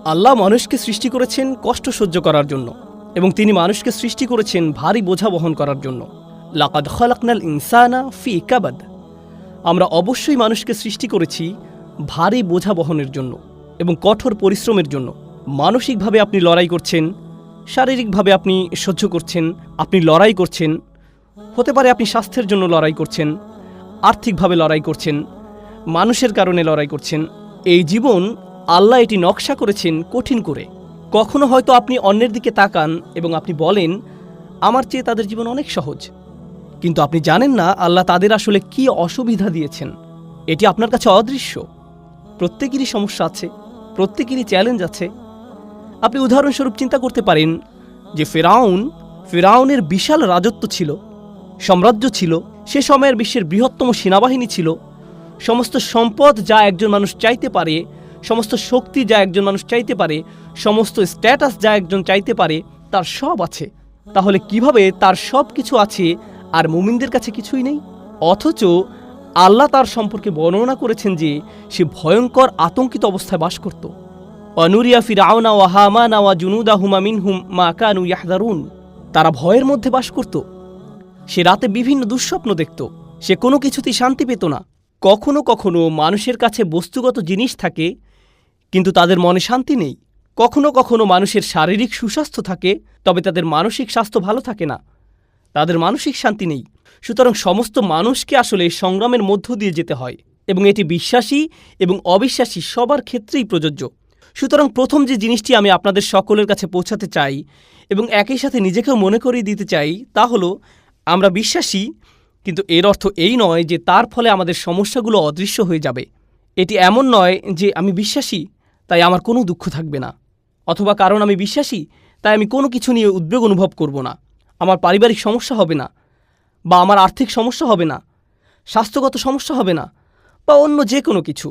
আল্লাহ মানুষকে সৃষ্টি করেছেন কষ্ট সহ্য করার জন্য, এবং তিনি মানুষকে সৃষ্টি করেছেন ভারী বোঝা বহন করার জন্য। লাকাদ খালাকনাল ইনসানা ফি কাবাদ। আমরা অবশ্যই মানুষকে সৃষ্টি করেছি ভারী বোঝা বহনের জন্য এবং কঠোর পরিশ্রমের জন্য। মানসিকভাবে আপনি লড়াই করছেন, শারীরিকভাবে আপনি সহ্য করছেন, আপনি লড়াই করছেন। হতে পারে আপনি স্বাস্থ্যের জন্য লড়াই করছেন, আর্থিকভাবে লড়াই করছেন, মানুষের কারণে লড়াই করছেন। এই জীবন আল্লাহ এটি নকশা করেছেন কঠিন করে। কখনো হয়তো আপনি অন্যের দিকে তাকান এবং আপনি বলেন, আমার চেয়ে তাদের জীবন অনেক সহজ। কিন্তু আপনি জানেন না আল্লাহ তাদের আসলে কি অসুবিধা দিয়েছেন। এটি আপনার কাছে অদৃশ্য। প্রত্যেকেরই সমস্যা আছে, প্রত্যেকেরই চ্যালেঞ্জ আছে। আপনি উদাহরণস্বরূপ চিন্তা করতে পারেন যে ফেরাউনের বিশাল রাজত্ব ছিল, সাম্রাজ্য ছিল, সে সময়ের বিশ্বের বৃহত্তম সেনাবাহিনী ছিল, সমস্ত সম্পদ যা একজন মানুষ চাইতে পারে, সমস্ত শক্তি যা একজন মানুষ চাইতে পারে, সমস্ত স্ট্যাটাস যা একজন চাইতে পারে, তার সব আছে। তাহলে কিভাবে তার সব কিছু আছে আর মুমিনদের কাছে কিছুই নেই? অথচ আল্লাহ তার সম্পর্কে বর্ণনা করেছেন যে সে ভয়ঙ্কর আতঙ্কিত অবস্থায় বাস করত। অনুরিয়া ফিরআউনা ওয়া হামানা ওয়া জুনুদাহুমা মিনহুম মা কানু ইয়াহযারুন। তারা ভয়ের মধ্যে বাস করত। সে রাতে বিভিন্ন দুঃস্বপ্ন দেখত। সে কোনো কিছুতেই শান্তি পেত না। কখনো কখনো মানুষের কাছে বস্তুগত জিনিস থাকে, কিন্তু তাদের মনে শান্তি নেই। কখনো কখনো মানুষের শারীরিক সুস্বাস্থ্য থাকে, তবে তাদের মানসিক স্বাস্থ্য ভালো থাকে না, তাদের মানসিক শান্তি নেই। সুতরাং সমস্ত মানুষকে আসলে সংগ্রামের মধ্য দিয়ে যেতে হয়, এবং এটি বিশ্বাসী এবং অবিশ্বাসী সবার ক্ষেত্রেই প্রযোজ্য। সুতরাং প্রথম যে জিনিসটি আমি আপনাদের সকলের কাছে পৌঁছাতে চাই এবং একই সাথে নিজেকেও মনে করিয়ে দিতে চাই, তা হলো আমরা বিশ্বাসী, কিন্তু এর অর্থ এই নয় যে তার ফলে আমাদের সমস্যাগুলো অদৃশ্য হয়ে যাবে। এটি এমন নয় যে আমি বিশ্বাসী তাই আমার কোনো দুঃখ থাকবে না, অথবা কারণ আমি বিশ্বাসী তাই আমি কোনো কিছু নিয়ে উদ্বেগ অনুভব করব না, আমার পারিবারিক সমস্যা হবে না, বা আমার আর্থিক সমস্যা হবে না, স্বাস্থ্যগত সমস্যা হবে না, বা অন্য যে কোনো কিছু।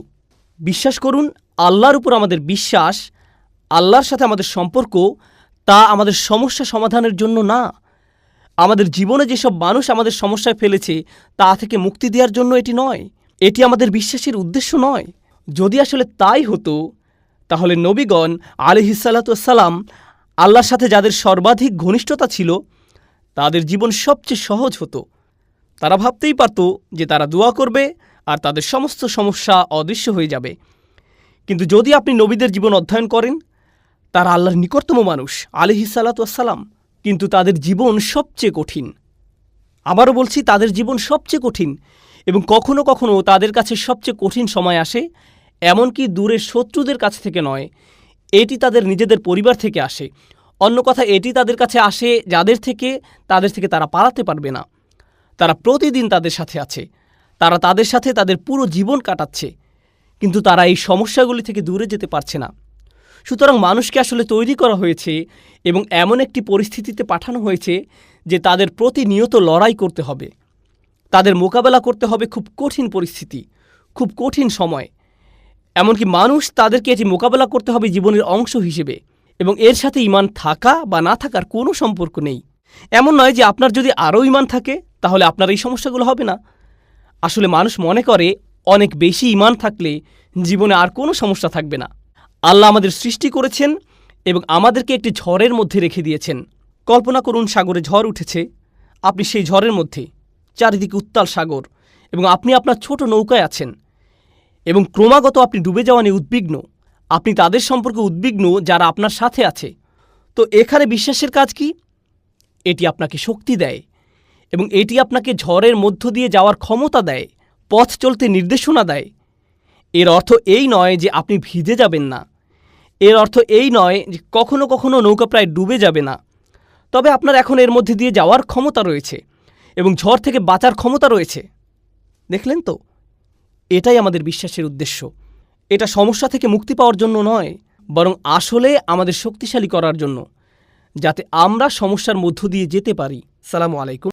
বিশ্বাস করুন, আল্লাহর উপর আমাদের বিশ্বাস, আল্লাহর সাথে আমাদের সম্পর্ক, তা আমাদের সমস্যা সমাধানের জন্য না। আমাদের জীবনে যেসব মানুষ আমাদের সমস্যায় ফেলেছে তা থেকে মুক্তি দেওয়ার জন্য এটি নয়। এটি আমাদের বিশ্বাসের উদ্দেশ্য নয়। যদি আসলে তাই হতো, তাহলে নবীগণ আলাইহিসসালাতু ওয়াসসালাম, আল্লাহর সাথে যাদের সর্বাধিক ঘনিষ্ঠতা ছিল, তাদের জীবন সবচেয়ে সহজ হতো। তারা ভাবতেই পারত যে তারা দোয়া করবে আর তাদের সমস্ত সমস্যা অদৃশ্য হয়ে যাবে। কিন্তু যদি আপনি নবীদের জীবন অধ্যয়ন করেন, তারা আল্লাহর নিকটতম মানুষ আলাইহিসসালাতু ওয়াসসালাম, কিন্তু তাদের জীবন সবচেয়ে কঠিন। আবারও বলছি, তাদের জীবন সবচেয়ে কঠিন, এবং কখনো কখনো তাদের কাছে সবচেয়ে কঠিন সময় আসে, এমনকি দূরের শত্রুদের কাছ থেকে নয়, এটি তাদের নিজেদের পরিবার থেকে আসে। অন্য কথা, এটি তাদের কাছে আসে তাদের থেকে তারা পালাতে পারবে না। তারা প্রতিদিন তাদের সাথে আছে, তারা তাদের সাথে তাদের পুরো জীবন কাটাচ্ছে, কিন্তু তারা এই সমস্যাগুলি থেকে দূরে যেতে পারছে না। সুতরাং মানুষকে আসলে তৈরি করা হয়েছে এবং এমন একটি পরিস্থিতিতে পাঠানো হয়েছে যে তাদের প্রতিনিয়ত লড়াই করতে হবে, তাদের মোকাবেলা করতে হবে খুব কঠিন পরিস্থিতি, খুব কঠিন সময়। এমনকি মানুষ তাদেরকে এটি মোকাবেলা করতে হবে জীবনের অংশ হিসেবে, এবং এর সাথে ঈমান থাকা বা না থাকার কোনো সম্পর্ক নেই। এমন নয় যে আপনার যদি আরও ঈমান থাকে তাহলে আপনার এই সমস্যাগুলো হবে না। আসলে মানুষ মনে করে অনেক বেশি ঈমান থাকলে জীবনে আর কোনো সমস্যা থাকবে না। আল্লাহ আমাদের সৃষ্টি করেছেন এবং আমাদেরকে একটি ঝড়ের মধ্যে রেখে দিয়েছেন। কল্পনা করুন, সাগরে ঝড় উঠেছে, আপনি সেই ঝড়ের মধ্যে, চারিদিকে উত্তাল সাগর, এবং আপনি আপনার ছোট নৌকায় আছেন, এবং ক্রমাগত আপনি ডুবে যাওয়া নিয়ে উদ্বিগ্ন। আপনি তাদের সম্পর্কে উদ্বিগ্ন যারা আপনার সাথে আছে। তো এখানে বিশ্বাসের কাজ কি? এটি আপনাকে শক্তি দেয়, এবং এটি আপনাকে ঝড়ের মধ্য দিয়ে যাওয়ার ক্ষমতা দেয়, পথ চলতে নির্দেশনা দেয়। এর অর্থ এই নয় যে আপনি ভিজে যাবেন না, এর অর্থ এই নয় যে কখনো কখনো নৌকা প্রায় ডুবে যাবে না, তবে আপনার এখন এর মধ্যে দিয়ে যাওয়ার ক্ষমতা রয়েছে এবং ঝড় থেকে বাঁচার ক্ষমতা রয়েছে। দেখলেন তো, এটাই আমাদের বিশ্বাসের উদ্দেশ্য। এটা সমস্যা থেকে মুক্তি পাওয়ার জন্য নয়, বরং আসলে আমাদের শক্তিশালী করার জন্য, যাতে আমরা সমস্যার মধ্য দিয়ে যেতে পারি। সালামু আলাইকুম।